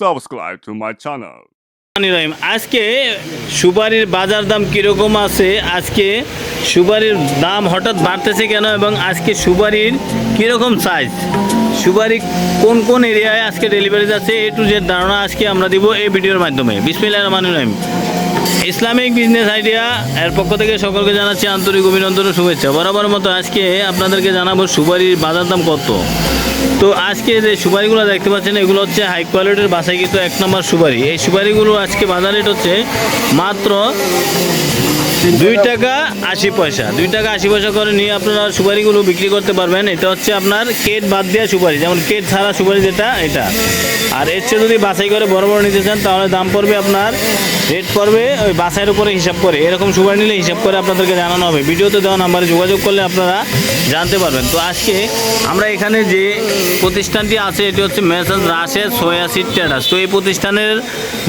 subscribe to my channel. আজকে সুপারির বাজার দাম কিরকম আছে, আজকে সুপারির দাম হঠাৎ বাড়তেছে কেন এবং আজকে সুপারির কিরকম সাইজ, সুপারি কোন কোন এরিয়ায় আজকে ডেলিভারি যাচ্ছে এ টু জেড ধারণা আজকে আমরা দিব এই ভিডিওর মাধ্যমে। বিসমিল্লাহির রহমানির রহিম। ইসলামিক বিজনেস আইডিয়া এর পক্ষ থেকে সকলকে জানাচ্ছি আন্তরিক অভিনন্দন ও শুভেচ্ছা। বরাবর মতো আজকে আপনাদেরকে জানাবো সুপারির বাজার দাম কত। তো আজকে যে সুপারিগুলো দেখতে পাচ্ছেন এগুলো হচ্ছে হাই কোয়ালিটির বাসায় কিন্তু 1 নম্বর সুপারি। এই সুপারিগুলো আজকে বাজার রেট হচ্ছে মাত্র 2 টাকা 80 পয়সা। 2 টাকা 80 পয়সা করে নিয়ে আপনারা সুপারিগুলো বিক্রি করতে পারবেন। এটা হচ্ছে আপনার কেট বাদ দেওয়া সুপারি, যেমন কেট ছাড়া সুপারি যেটা এটা। আর এর চেয়ে যদি বাছাই করে বড় বড় নিতে চান তাহলে দাম পড়বে আপনার, রেট পড়বে ওই বাছাইয়ের উপরে হিসাব করে। এরকম সুপারি নিলে হিসাব করে আপনাদেরকে জানানো হবে। ভিডিওতে দেওয়া নাম্বারে যোগাযোগ করলে আপনারা জানতে পারবেন। তো আজকে আমরা এখানে যে প্রতিষ্ঠানটি আছে এটি হচ্ছে মেসাজ রাশেদ সোয়া সিড ট্রেডার্স। তো এই প্রতিষ্ঠানের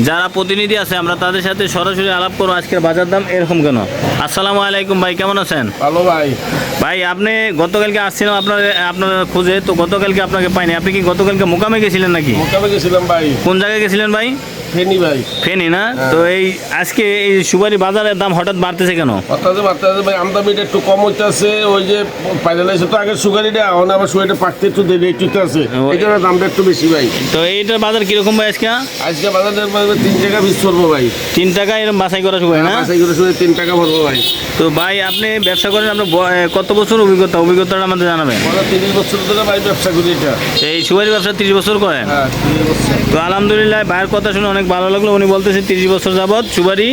যারা প্রতিনিধি আছে আমরা তাদের সাথে সরাসরি আলাপ করবো আজকের বাজার দাম এরকম কেন। আসসালামু আলাইকুম ভাই, কেমন আছেন? ভালো ভাই। ভাই আপনি গতকালকে আসছিলাম আপনার খোঁজে, তো গতকালকে আপনাকে পাইনি। আপনি কি গতকালকে মোকামে গেছিলেন নাকি? মোকামে গেছিলাম ভাই। কোন জায়গায় গেছিলেন ভাই? ফেনী ভাই। ফেনী না? তো এই আজকে এই সুপারি বাজারের দাম হঠাৎ বাড়তেছে কেন? অর্থাৎ বাড়তেছে ভাই, আমদানিটা একটু কম হইতেছে। ওই যে পাইলাইছে তো আগে সুগারিটা, এখন আবার সুগারিটা পাকতে একটু দেরি হইতেছে, এই জন্য দামটা একটু বেশি ভাই। তো এইটার বাজার কিরকম ভাই আজকে? আজকে বাজারের 3 টাকা পিস পড়বো ভাই। 3 টাকা এরকম বাছাই করা সুপারি না? বাছাই করে সুগারি 3 টাকা পড়বো ভাই। তো ভাই আপনি ব্যবসা করেন, আপনার কত বছর অভিজ্ঞতাটা আমাদের জানাবেন। 30 বছর ধরে ভাই ব্যবসা করি এটা। এই সুপারি ব্যবসা 30 বছর করেন? হ্যাঁ 30 বছর। তো আলহামদুলিল্লাহ, ভাইয়ের কথা শুনে অনেক ভালো লাগলো। উনি বলতেছে 30 বছর যাবৎ সুপারি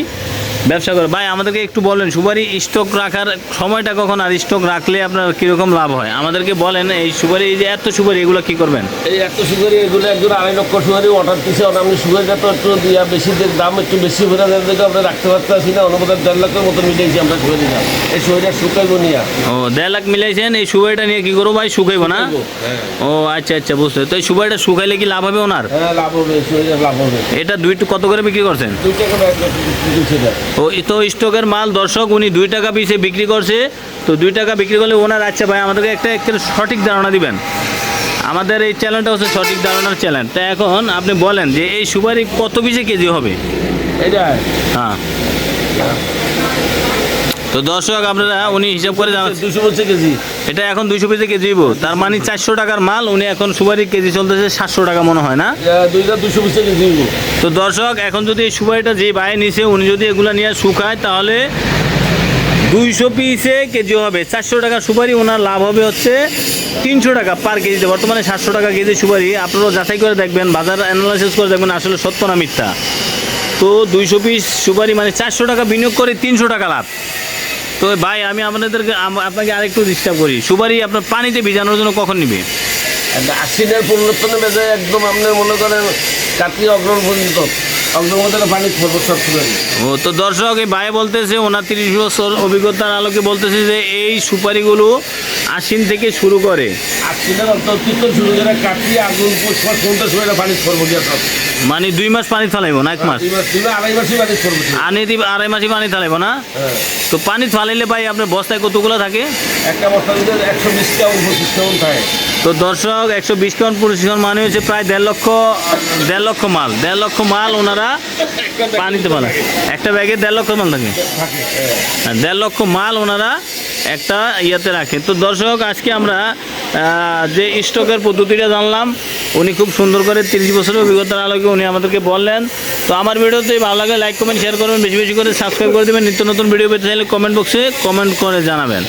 ব্যবসা করে। ভাই আমাদেরকে একটু বলেন সুপারি স্টক রাখার সময়টা কখন, আর স্টক রাখলে আপনার কীরকম লাভ হয় আমাদেরকে বলেন। এই সুপারি, এই যে এত সুপারি, এগুলো কী করবেন? এই এত সুগারি এগুলো একজন 2.5 লক্ষ সুগারি অর্ডার দিচ্ছে। আপনি সুগারিটা তো একটু দিয়া বেশি, দাম একটু বেশি হয়ে দেখে আমরা রাখতে পারতেছি না। অনুপাতে 1.5 লাখের মতো মিলিয়েছি আমরা সুগারি দাম। এই সুগারিটা শুকাইব নিয়ে। ও 1.5 লাখ মিলাইছেন। এই সুপারিটা নিয়ে কী করবো ভাই? শুকাইব না? ও আচ্ছা আচ্ছা, বুঝতে। তো এই সুপারিটা শুকাইলে কি লাভ হবে ওনার? হ্যাঁ লাভ হবে, সুগারিটা লাভ হবে। এটা কত করে বিক্রি করছেন? 2 টাকা বিক্রি। ও তো স্টকের মাল দর্শক উনি 2 টাকা পিসে বিক্রি করছে। তো 2 টাকা বিক্রি করলে ওনার, আচ্ছা ভাই আমাদেরকে একটা সঠিক ধারণা দিবেন। আমাদের এই চ্যানেলটা হচ্ছে সঠিক ধারণার চ্যানেল। তা এখন আপনি বলেন যে এই সুপারি কত পিসে কেজি হবে? এটা হ্যাঁ, তো দর্শক আপনারা উনি হিসাব করে জানাচ্ছেন 200 বলছে কেজি। এটা এখন 200 পিসে কেজি হইব, তার মানে 400 টাকার মাল। উনি এখন সুপারি কেজি চলতেছে 700 টাকা মনে হয় না? 200 বলছে কেজি। তো দর্শক এখন যদি এই সুপারিটা যে ভাই নিছে উনি যদি এগুলা নিয়ে শুকায় তাহলে 200 পিসে কেজি হবে 400 টাকা সুপারি। ওনার লাভ হবে হচ্ছে 300 টাকা পার কেজিতে। বর্তমানে 700 টাকা কেজি সুপারি। আপনারাও যাচাই করে দেখবেন, বাজার অ্যানালাইসিস করে দেখবেন আসলে সত্য না মিথ্যা। তো 200 পিস সুপারি মানে 400 টাকা বিনিয়োগ করে 300 টাকা লাভ। তো ভাই আমি আপনাকে আরেকটু ডিস্টার্ব করি, সুপারি আপনার পানিতে ভিজানোর জন্য কখন নিবে? আশ্বিনের 15 বেজে একদম আপনার মনে করেন কার্তিক অগ্রহণ পর্যন্ত পানি পড়বো সব সুপারি। ও তো দর্শক এই ভাই বলতেছে ওনার 30 বছর অভিজ্ঞতার আলোকে বলতেছে যে এই সুপারিগুলো আশ্বিন থেকে শুরু করে, আশ্বিনের অন্তর্কৃত শুরু করে কার্তিক আগুন পর্যন্ত সুপারি পানি পড়বো গিয়ে সব। মানে 2 মাস পানি ফালাইব না 1 মাস? 2.5 মাসই পানি পড়বো। আড়াই মাসই পানি ফালাইব না? হ্যাঁ। তো পানি ফালাইলে ভাই আপনার বস্তায় কতগুলো থাকে? একটা বস্তার ভিতরে 120 কেমন 25 কেমন থাকে। তো দর্শক 120 কেমন 25 কেমন মানে হচ্ছে প্রায় 1.5 লক্ষ মাল। 1.5 লক্ষ মাল ওনারা পানিতে ফালায়। একটা ব্যাগে 1.5 লক্ষ মাল থাকে। 1.5 লক্ষ মাল ওনারা একটা ইয়াতে রাখে। তো দর্শক আজকে আমরা যে স্টকের পদ্ধতিটা জানলাম, উনি খুব সুন্দর করে 30 বছরের অভিজ্ঞতার আলোকে উনি আমাদেরকে বললেন। তো আমার ভিডিওতে ভালো লাগে লাইক কমেন্ট শেয়ার করবেন, বেশি বেশি করে সাবস্ক্রাইব করে দেবেন। নিত্য নতুন ভিডিও পেতে চাইলে কমেন্ট বক্সে কমেন্ট করে জানাবেন।